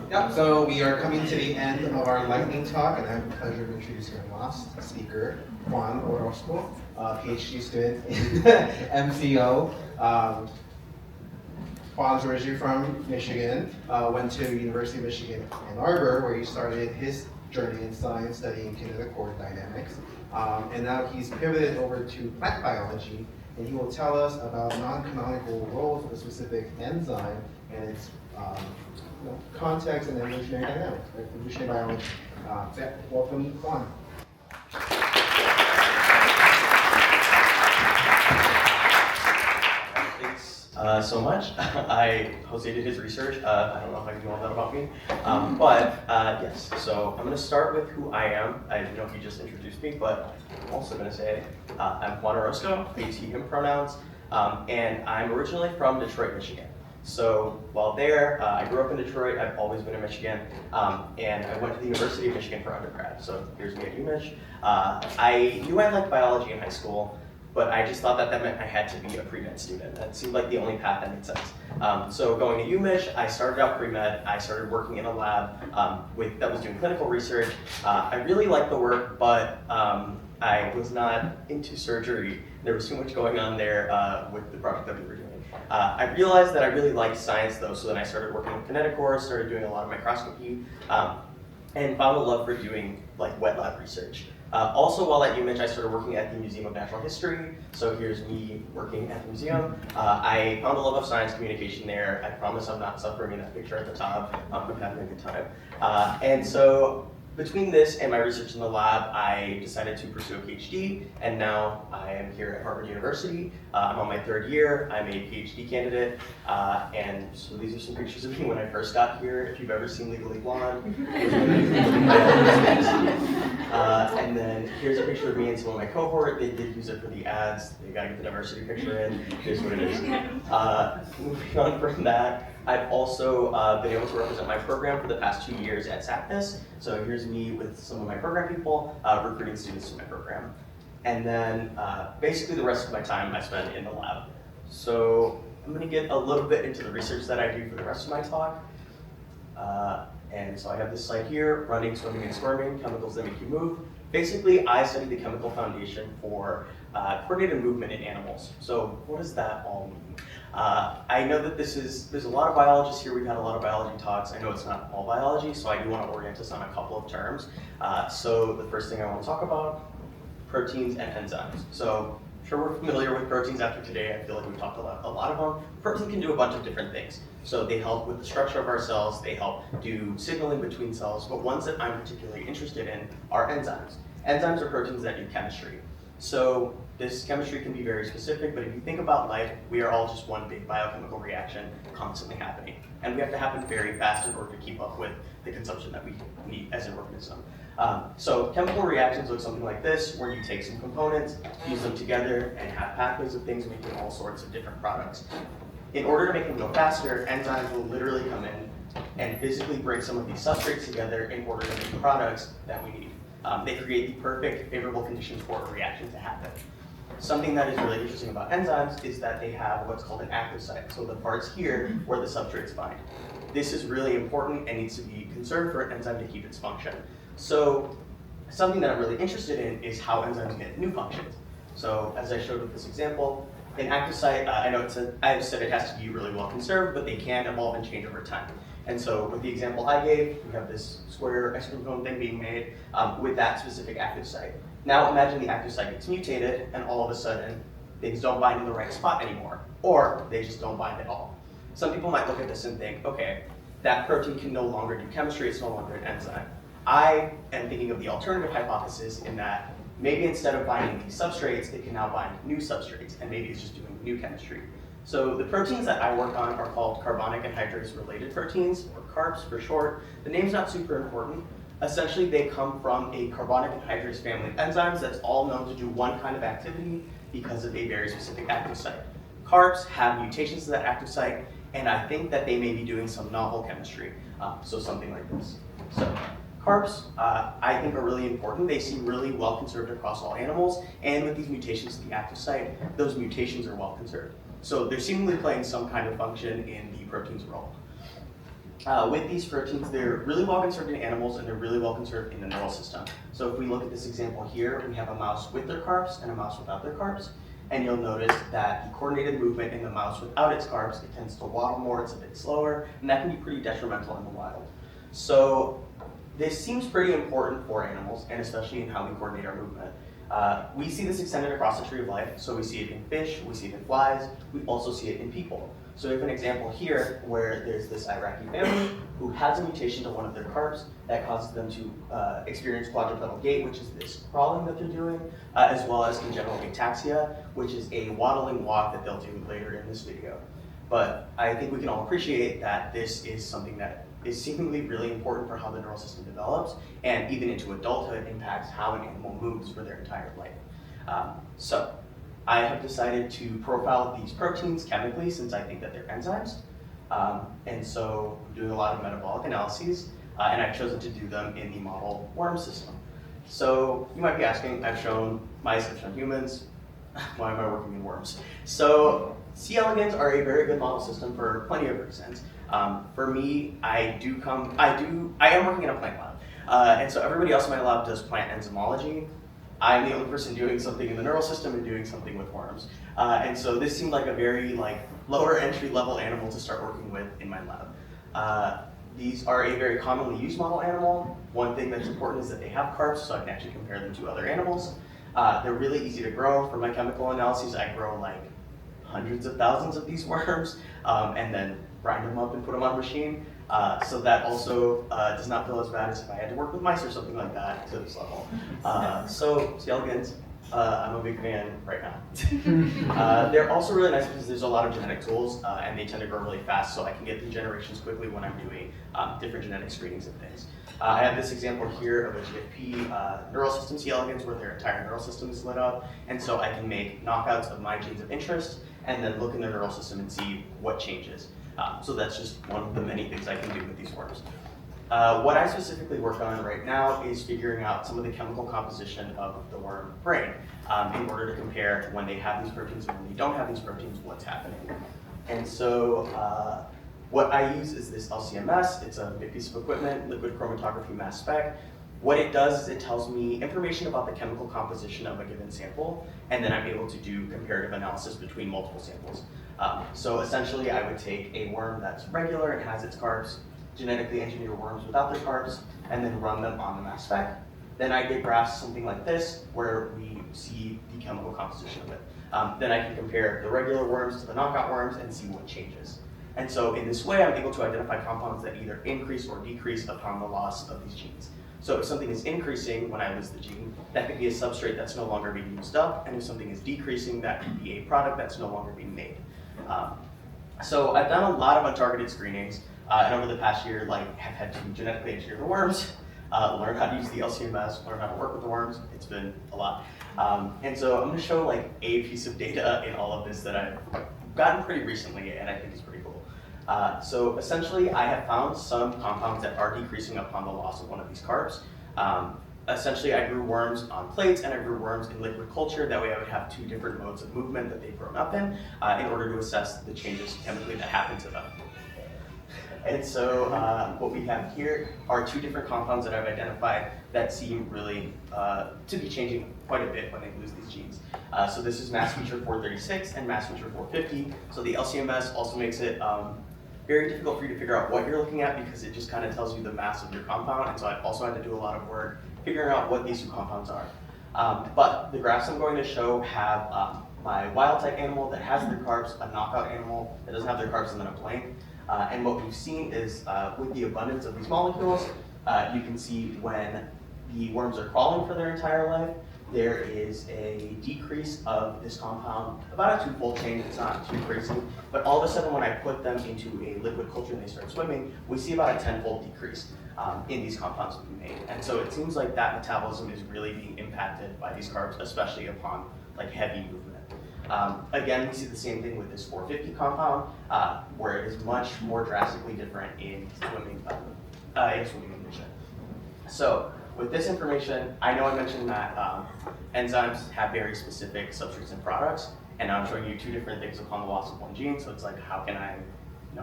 Yeah, so we are coming to the end of our lightning talk, and I have the pleasure of introducing our last speaker, Juan Orozco, PhD student in MCO. Juan's originally from Michigan, went to University of Michigan Ann Arbor, where he started his journey in science studying kinetic cord dynamics. And now he's pivoted over to plant biology, and he will tell us about non-canonical roles of a specific enzyme and its context and evolutionary dynamics, right? Evolutionary biology. So welcome, Juan. Thanks so much. I hosted his research. I don't know if I can know all that about me, but yes. So I'm going to start with who I am. I don't know if you just introduced me, but I'm also going to say I'm Juan Orozco, they, him pronouns, and I'm originally from Detroit, Michigan. So while there, I grew up in Detroit. I've always been in Michigan, and I went to the University of Michigan for undergrad. So here's me at UMich. I knew I liked biology in high school, but I just thought that meant I had to be a pre-med student. That seemed like the only path that made sense. So going to UMich, I started out pre-med. I started working in a lab that was doing clinical research. I really liked the work, but I was not into surgery. There was too much going on there with the project that we were doing. I realized that I really liked science though, so then I started working with kinetic cores, started doing a lot of microscopy, and found a love for doing like wet lab research. Also, while at UMich, I started working at the Museum of Natural History. So here's me working at the museum. I found a love of science communication there. I promise I'm not suffering in that picture at the top. I'm having a good time. And so between this and my research in the lab, I decided to pursue a PhD, and now I am here at Harvard University. I'm on my third year. I'm a PhD candidate, and so these are some pictures of me when I first got here. If you've ever seen Legally Blonde, and then here's a picture of me and some of my cohort. They did use it for the ads. They got to get the diversity picture in. Here's what it is. Moving on from that, I've also been able to represent my program for the past 2 years at SACNIS. So here's me with some of my program people recruiting students to my program. And then basically the rest of my time I spend in the lab. So I'm going to get a little bit into the research that I do for the rest of my talk. And so I have this slide here, running, swimming, and squirming, chemicals that make you move. Basically, I study the chemical foundation for coordinated movement in animals. So what does that all mean? I know that there's a lot of biologists here. We've had a lot of biology talks. I know it's not all biology, so I do want to orient us on a couple of terms. So the first thing I want to talk about, proteins and enzymes. So I'm sure we're familiar with proteins after today. I feel like we've talked a lot of them. Protein can do a bunch of different things. So they help with the structure of our cells. They help do signaling between cells. But ones that I'm particularly interested in are enzymes. Enzymes are proteins that do chemistry. So this chemistry can be very specific, but if you think about life, we are all just one big biochemical reaction constantly happening. And we have to happen very fast in order to keep up with the consumption that we need as an organism. So chemical reactions look something like this, where you take some components, fuse them together, and have pathways of things making all sorts of different products. In order to make them go faster, enzymes will literally come in and physically bring some of these substrates together in order to make products that we need. They create the perfect, favorable conditions for a reaction to happen. Something that is really interesting about enzymes is that they have what's called an active site, so the parts here where the substrates bind. This is really important and needs to be conserved for an enzyme to keep its function. So something that I'm really interested in is how enzymes get new functions. So as I showed with this example, an active site, I said it has to be really well conserved, but they can evolve and change over time. And so with the example I gave, we have this square exosome thing being made with that specific active site. Now imagine the active site gets mutated and all of a sudden things don't bind in the right spot anymore, or they just don't bind at all. Some people might look at this and think, okay, that protein can no longer do chemistry, it's no longer an enzyme. I am thinking of the alternative hypothesis in that maybe instead of binding these substrates, it can now bind new substrates, and maybe it's just doing new chemistry. So the proteins that I work on are called carbonic anhydrase related proteins, or CARPs for short. The name's not super important. Essentially, they come from a carbonic anhydrase family of enzymes that's all known to do one kind of activity because of a very specific active site. CARPs have mutations to that active site, and I think that they may be doing some novel chemistry, so something like this. So CARPs, I think, are really important. They seem really well conserved across all animals, and with these mutations to the active site, those mutations are well conserved. So they're seemingly playing some kind of function in the protein's role. With these proteins, they're really well conserved in animals and they're really well conserved in the neural system. So if we look at this example here, we have a mouse with their carbs and a mouse without their carbs. And you'll notice that the coordinated movement in the mouse without its carbs, it tends to waddle more, it's a bit slower, and that can be pretty detrimental in the wild. So this seems pretty important for animals, and especially in how we coordinate our movement. We see this extended across the tree of life, so we see it in fish, we see it in flies, we also see it in people. So we have an example here where there's this Iraqi family who has a mutation to one of their carbs that causes them to experience quadrupedal gait, which is this crawling that they're doing, as well as congenital ataxia, which is a waddling walk that they'll do later in this video. But I think we can all appreciate that this is something that is seemingly really important for how the neural system develops, and even into adulthood impacts how an animal moves for their entire life. So I have decided to profile these proteins chemically since I think that they're enzymes. And so I'm doing a lot of metabolic analyses, and I've chosen to do them in the model worm system. So you might be asking, I've shown mice, I've shown humans, why am I working in worms? So C. elegans are a very good model system for plenty of reasons. For me, I am working in a plant lab. And so everybody else in my lab does plant enzymology. I'm the only person doing something in the neural system and doing something with worms. And so this seemed like a very lower entry level animal to start working with in my lab. These are a very commonly used model animal. One thing that's important is that they have carbs, so I can actually compare them to other animals. They're really easy to grow. For my chemical analyses, I grow hundreds of thousands of these worms and then grind them up and put them on a machine. So that also does not feel as bad as if I had to work with mice or something like that to this level. So C. elegans, I'm a big fan right now. They're also really nice because there's a lot of genetic tools and they tend to grow really fast, so I can get through generations quickly when I'm doing different genetic screenings and things. I have this example here of a GFP neural system C. elegans where their entire neural system is lit up, and so I can make knockouts of my genes of interest and then look in their neural system and see what changes. So that's just one of the many things I can do with these worms. What I specifically work on right now is figuring out some of the chemical composition of the worm brain in order to compare when they have these proteins and when they don't have these proteins, what's happening. And so what I use is this LCMS. It's a big piece of equipment, liquid chromatography mass spec. What it does is it tells me information about the chemical composition of a given sample, and then I'm able to do comparative analysis between multiple samples. So essentially, I would take a worm that's regular and has its carbs, genetically engineer worms without their carbs, and then run them on the mass spec. Then I get graphs something like this, where we see the chemical composition of it. Then I can compare the regular worms to the knockout worms and see what changes. And so in this way, I'm able to identify compounds that either increase or decrease upon the loss of these genes. So if something is increasing when I lose the gene, that could be a substrate that's no longer being used up, and if something is decreasing, that could be a product that's no longer being made. So I've done a lot of untargeted screenings, and over the past year, have had to genetically engineer the worms, learn how to use the LCMS, learn how to work with the worms. It's been a lot. And so I'm going to show a piece of data in all of this that I've gotten pretty recently, and I think is pretty cool. So essentially, I have found some compounds that are decreasing upon the loss of one of these carbs. Essentially, I grew worms on plates and I grew worms in liquid culture. That way I would have two different modes of movement that they've grown up in order to assess the changes chemically that happen to them. And so what we have here are two different compounds that I've identified that seem really to be changing quite a bit when they lose these genes. So this is mass feature 436 and mass feature 450. So the LCMS also makes it very difficult for you to figure out what you're looking at because it just kind of tells you the mass of your compound. And so I've also had to do a lot of work figuring out what these two compounds are. But the graphs I'm going to show have my wild type animal that has their carbs, a knockout animal that doesn't have their carbs, and then a blank. And what we've seen is with the abundance of these molecules, you can see when the worms are crawling for their entire life, there is a decrease of this compound, about a twofold change. It's not too crazy, but all of a sudden when I put them into a liquid culture and they start swimming, we see about a tenfold decrease in these compounds that we made. And so it seems like that metabolism is really being impacted by these carbs, especially upon heavy movement. Again, we see the same thing with this 450 compound, where it is much more drastically different in swimming condition. So with this information, I know I mentioned that enzymes have very specific substrates and products, And now I'm showing you two different things upon the loss of one gene, so it's like, how can I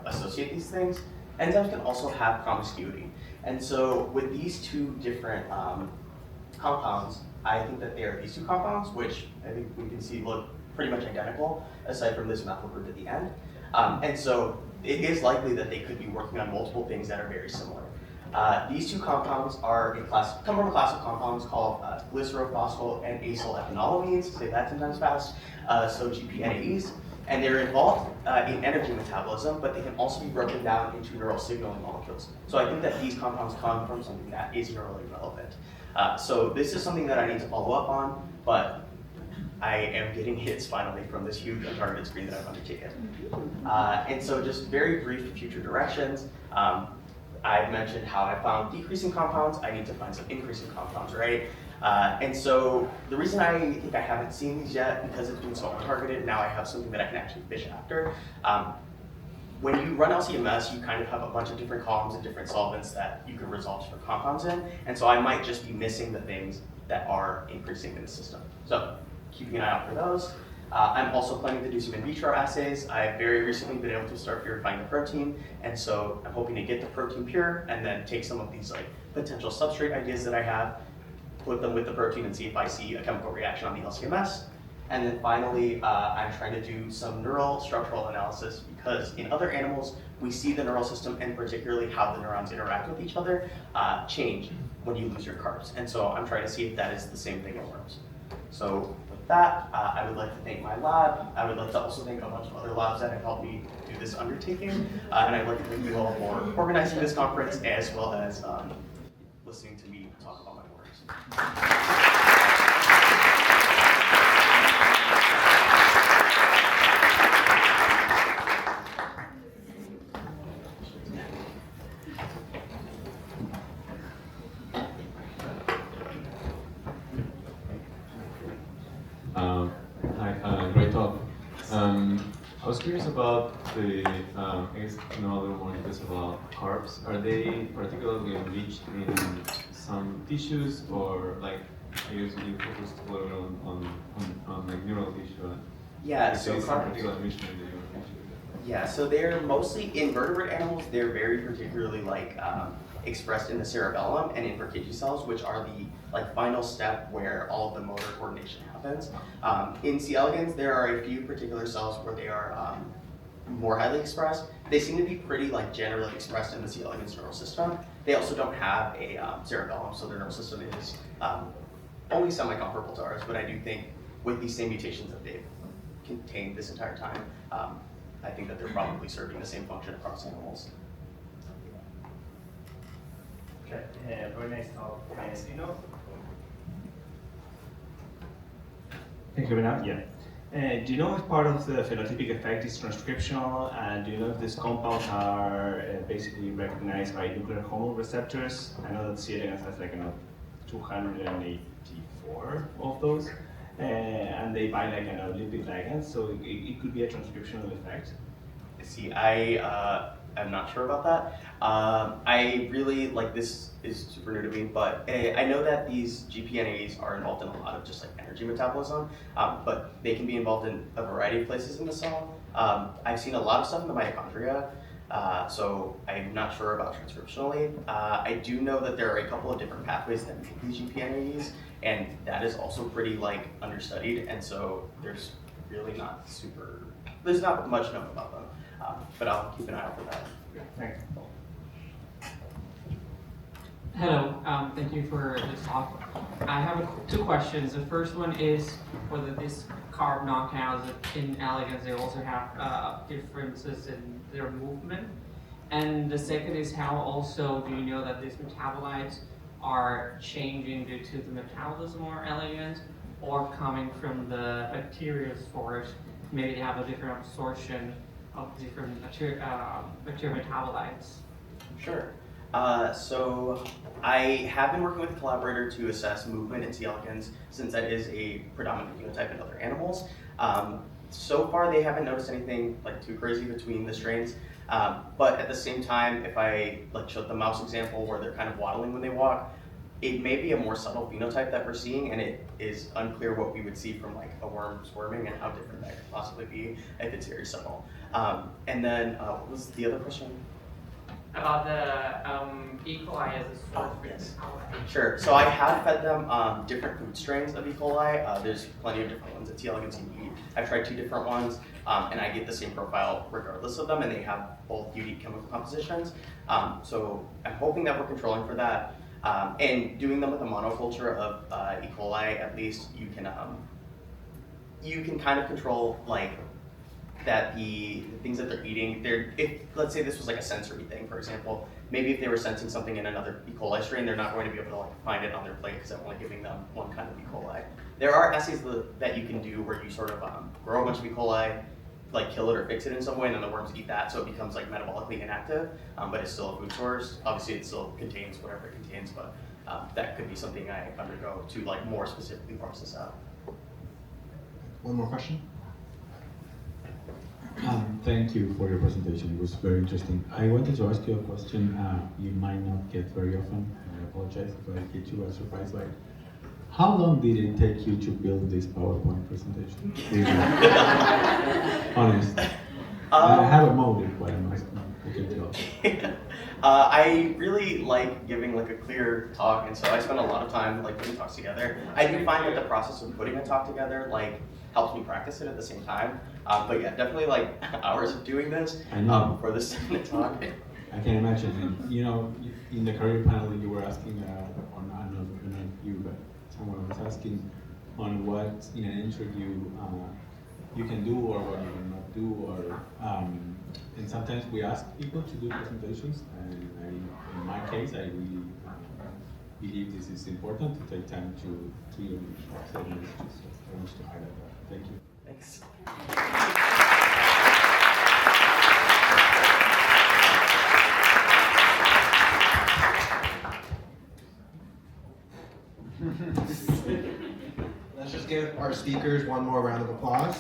associate these things? Enzymes can also have promiscuity. And so with these two different compounds, I think that they are these two compounds, which I think we can see look pretty much identical, aside from this methyl group at the end. And so it is likely that they could be working on multiple things that are very similar. These two compounds come from a class of compounds called glycerophospho and acyl ethanolamines, say that 10 times fast, so GPNAEs. And they're involved in energy metabolism, but they can also be broken down into neural signaling molecules. So I think that these compounds come from something that is neurally relevant. So this is something that I need to follow up on, but I am getting hits finally from this huge untargeted screen that I've undertaken. And so just very brief future directions. I've mentioned how I found decreasing compounds. I need to find some increasing compounds, right? And so the reason I think I haven't seen these yet, because it's been so untargeted, now I have something that I can actually fish after. When you run LCMS, you kind of have a bunch of different columns and different solvents that you can resolve different compounds in. And so I might just be missing the things that are increasing in the system. So keeping an eye out for those. I'm also planning to do some in vitro assays. I've very recently been able to start purifying the protein, and so I'm hoping to get the protein pure and then take some of these potential substrate ideas that I have, put them with the protein and see if I see a chemical reaction on the LCMS. And then finally, I'm trying to do some neural structural analysis, because in other animals, we see the neural system and particularly how the neurons interact with each other change when you lose your carbs. And so I'm trying to see if that is the same thing in worms. So with that, I would like to thank my lab. I would like to also thank a bunch of other labs that have helped me do this undertaking. And I'd like to thank you all for organizing this conference, as well as listening to me talk about my works. Hi, great talk. I was curious about the, I guess, know a little more details about carbs. Are they particularly enriched in some tissues, or like, I guess you focused a little on like neural tissue? Yeah, so so some particular enrichment in the neural tissue. Yeah, so they're mostly in vertebrate animals. They're very particularly expressed in the cerebellum and in Purkinje cells, which are the final step where all of the motor coordination happens. In C. elegans, there are a few particular cells where they are more highly expressed. They seem to be pretty generally expressed in the C. elegans neural system. They also don't have a cerebellum, so their neural system is only semi-comparable to ours, but I do think with these same mutations that they've contained this entire time, I think that they're probably serving the same function across animals. Okay, very nice talk. Thank you very much. Yeah. Do you know if part of the phenotypic effect is transcriptional, and do you know if these compounds are basically recognized by nuclear hormone receptors? I know that C. elegans has 284 of those, and they bind lipid ligands, so it could be a transcriptional effect. See, I'm not sure about that. I really, this is super new to me, but I know that these GPNAs are involved in a lot of just energy metabolism, but they can be involved in a variety of places in the cell. I've seen a lot of stuff in the mitochondria, so I'm not sure about transcriptionally. I do know that there are a couple of different pathways that make these GPNAs, and that is also pretty understudied, and so there's really there's not much known about them. But I'll keep an eye out for that. Thanks. Hello, thank you for this talk. I have two questions. The first one is whether this carb knockouts in elegans, they also have differences in their movement. And the second is how also do you know that these metabolites are changing due to the metabolism or elegans, or coming from the bacterial source? Maybe they have a different absorption of different bacteria metabolites. Sure. So I have been working with a collaborator to assess movement in C. elegans, since that is a predominant phenotype in other animals. So far, they haven't noticed anything too crazy between the strains. But at the same time, if I showed the mouse example where they're kind of waddling when they walk, it may be a more subtle phenotype that we're seeing, and it is unclear what we would see from like a worm swarming and how different that could possibly be if it's very subtle. And then what was the other question? About the E. coli as a source for Yes. E. coli. Sure. So I have fed them different food strains of E. coli. There's plenty of different ones at T. elegans you eat. I've tried 2 different ones, and I get the same profile regardless of them, and they have both unique chemical compositions. So I'm hoping that we're controlling for that. And doing them with a monoculture of E. coli, at least you can kind of control like that the things that they're eating. If let's say this was like a sensory thing, for example, maybe if they were sensing something in another E. coli strain, they're not going to be able to like find it on their plate because I'm only giving them one kind of E. coli. There are assays that you can do where you sort of grow a bunch of E. coli, like kill it or fix it in some way, and then the worms eat that, so it becomes like metabolically inactive, but it's still a food source. Obviously, it still contains whatever it contains, but that could be something I undergo to like more specifically process out. One more question? Thank you for your presentation. It was very interesting. I wanted to ask you a question you might not get very often, and I apologize if I hit you by surprise. Like, how long did it take you to build this PowerPoint presentation? Honest. I have a motive, but I'm asking. I really like giving like a clear talk, and so I spend a lot of time like putting talks together. I do find that the process of putting a talk together like helps me practice it at the same time. But yeah, definitely like hours of doing this for this talk. I can imagine. And, you know, in the career panel you were asking, or not you, but someone was asking on what in an interview you can do or what you cannot do, or and sometimes we ask people to do presentations, and in my case, I really believe this is important to take time to your segments. I want to highlight that. Thank you. Thanks. Let's just give our speakers one more round of applause.